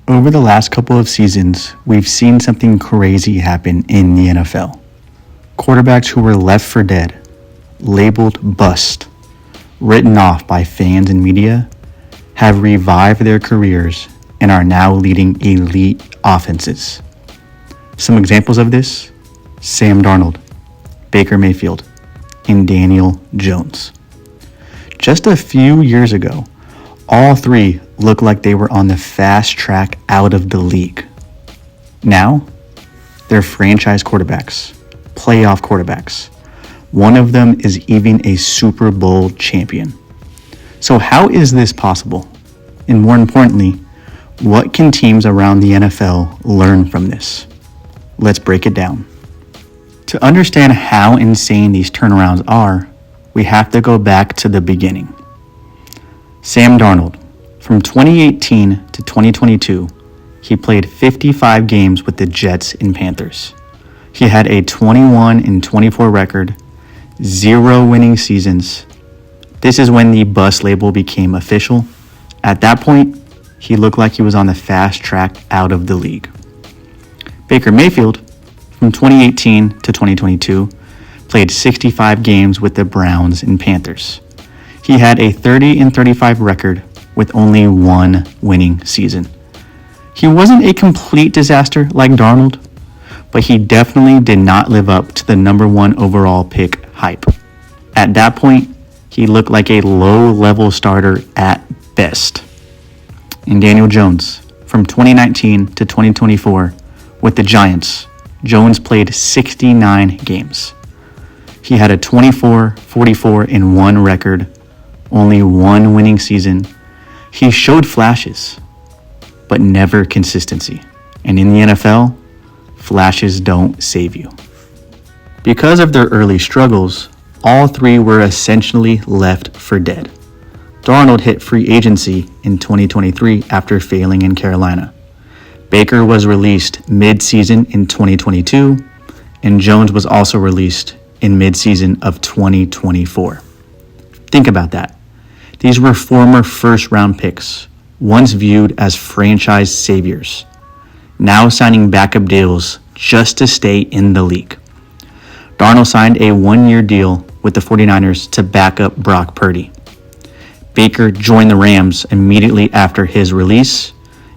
Over the last couple of seasons, we've seen something crazy happen in the NFL. Quarterbacks who were left for dead, labeled bust, written off by fans and media, have revived their careers and are now leading elite offenses. Some examples of this: Sam Darnold, Baker Mayfield, and Daniel Jones. Just a few years ago, all three looked like they were on the fast track out of the league. Now, they're franchise quarterbacks, playoff quarterbacks. One of them is even a Super Bowl champion. So how is this possible? And more importantly, what can teams around the NFL learn from this? Let's break it down. To understand how insane these turnarounds are, we have to go back to the beginning. Sam Darnold. From 2018 to 2022, he played 55 games with the Jets and Panthers. He had a 21-24 record, 0 winning seasons. This is when the bust label became official. At that point, he looked like he was on the fast track out of the league. Baker Mayfield, from 2018 to 2022, played 65 games with the Browns and Panthers. He had a 30-35 record with only 1 winning season. He wasn't a complete disaster like Darnold, but he definitely did not live up to the number 1 overall pick hype. At that point, he looked like a low-level starter at best. And Daniel Jones, from 2019 to 2024, with the Giants, Jones played 69 games. He had a 24-44-1 record, only 1 winning season. He showed flashes, but never consistency. And in the NFL, flashes don't save you. Because of their early struggles, all three were essentially left for dead. Darnold hit free agency in 2023 after failing in Carolina. Baker was released mid-season in 2022, and Jones was also released in mid-season of 2024. Think about that. These were former first-round picks, once viewed as franchise saviors, now signing backup deals just to stay in the league. Darnold signed a 1-year deal with the 49ers to back up Brock Purdy. Baker joined the Rams immediately after his release,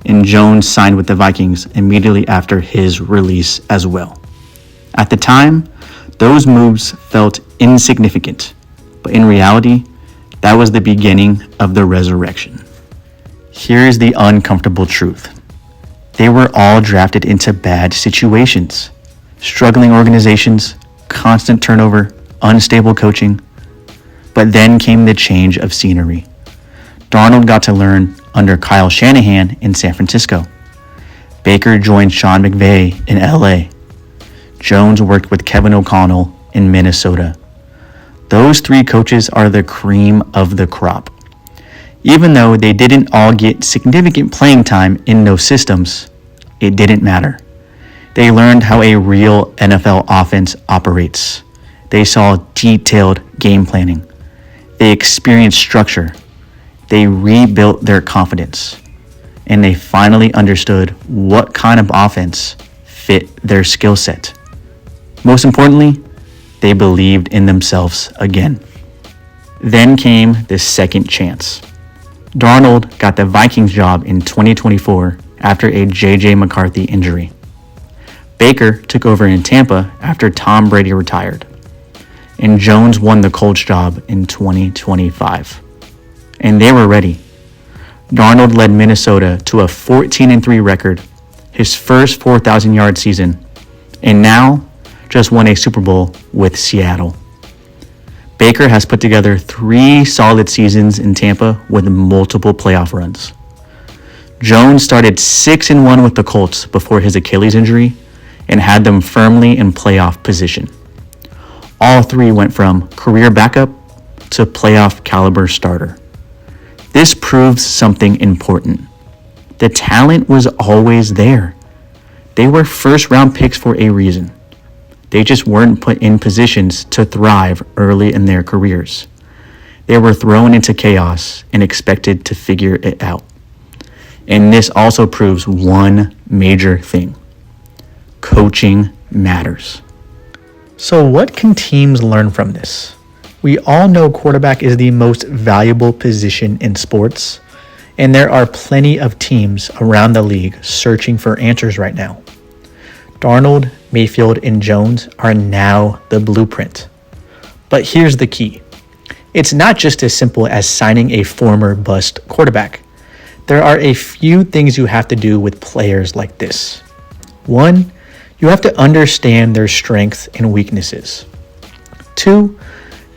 and Jones signed with the Vikings immediately after his release as well. At the time, those moves felt insignificant, but in reality, that was the beginning of the resurrection. Here is the uncomfortable truth. They were all drafted into bad situations. Struggling organizations, constant turnover, unstable coaching. But then came the change of scenery. Darnold got to learn under Kyle Shanahan in San Francisco. Baker joined Sean McVay in LA. Jones worked with Kevin O'Connell in Minnesota. Those 3 coaches are the cream of the crop. Even though they didn't all get significant playing time in those systems, it didn't matter. They learned how a real NFL offense operates. They saw detailed game planning. They experienced structure. They rebuilt their confidence. And they finally understood what kind of offense fit their skill set. Most importantly, they believed in themselves again. Then came the second chance. Darnold got the Vikings job in 2024 after a J.J. McCarthy injury. Baker took over in Tampa after Tom Brady retired. And Jones won the Colts job in 2025. And they were ready. Darnold led Minnesota to a 14-3 record, his first 4,000-yard season, and now just won a Super Bowl with Seattle. Baker has put together 3 solid seasons in Tampa with multiple playoff runs. Jones started 6-1 with the Colts before his Achilles injury and had them firmly in playoff position. All 3 went from career backup to playoff caliber starter. This proves something important. The talent was always there. They were first-round picks for a reason. They just weren't put in positions to thrive early in their careers. They were thrown into chaos and expected to figure it out. And this also proves one major thing: coaching matters. So what can teams learn from this? We all know quarterback is the most valuable position in sports, and there are plenty of teams around the league searching for answers right now. Darnold, Mayfield, and Jones are now the blueprint. But here's the key. It's not just as simple as signing a former bust quarterback. There are a few things you have to do with players like this. One, you have to understand their strengths and weaknesses. Two,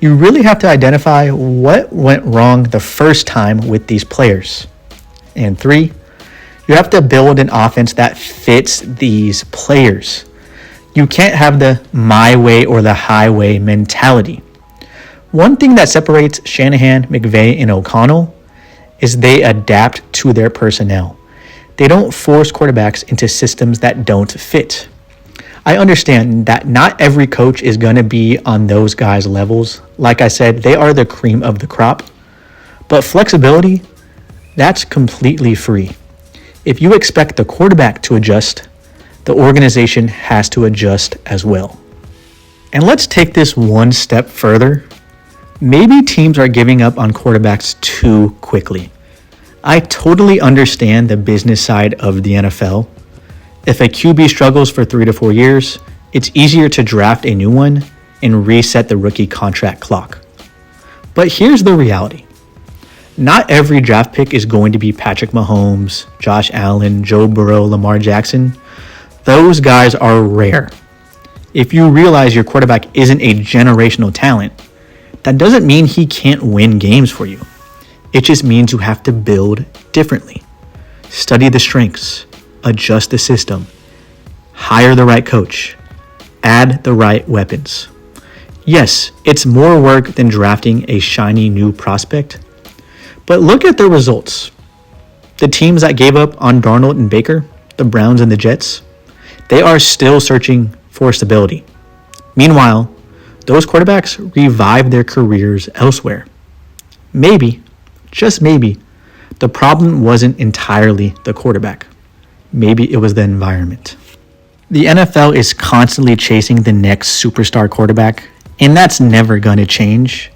you really have to identify what went wrong the first time with these players. And three, you have to build an offense that fits these players. You can't have the my way or the highway mentality. One thing that separates Shanahan, McVay, and O'Connell is they adapt to their personnel. They don't force quarterbacks into systems that don't fit. I understand that not every coach is going to be on those guys' levels. Like I said, they are the cream of the crop. But flexibility, that's completely free. If you expect the quarterback to adjust, the organization has to adjust as well. And let's take this one step further. Maybe teams are giving up on quarterbacks too quickly. I totally understand the business side of the NFL. If a QB struggles for 3 to 4 years, it's easier to draft a new one and reset the rookie contract clock. But here's the reality. Not every draft pick is going to be Patrick Mahomes, Josh Allen, Joe Burrow, Lamar Jackson. Those guys are rare. If you realize your quarterback isn't a generational talent, that doesn't mean he can't win games for you. It just means you have to build differently. Study the strengths, adjust the system, hire the right coach, add the right weapons. Yes, it's more work than drafting a shiny new prospect, but look at the results. The teams that gave up on Darnold and Baker, the Browns and the Jets, they are still searching for stability. Meanwhile, those quarterbacks revived their careers elsewhere. Maybe, just maybe, the problem wasn't entirely the quarterback. Maybe it was the environment. The NFL is constantly chasing the next superstar quarterback, and that's never going to change.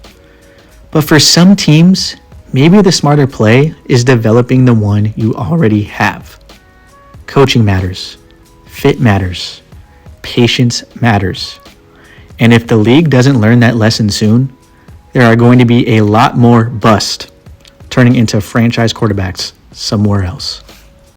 But for some teams, maybe the smarter play is developing the one you already have. Coaching matters. Fit matters. Patience matters. And if the league doesn't learn that lesson soon, there are going to be a lot more bust turning into franchise quarterbacks somewhere else.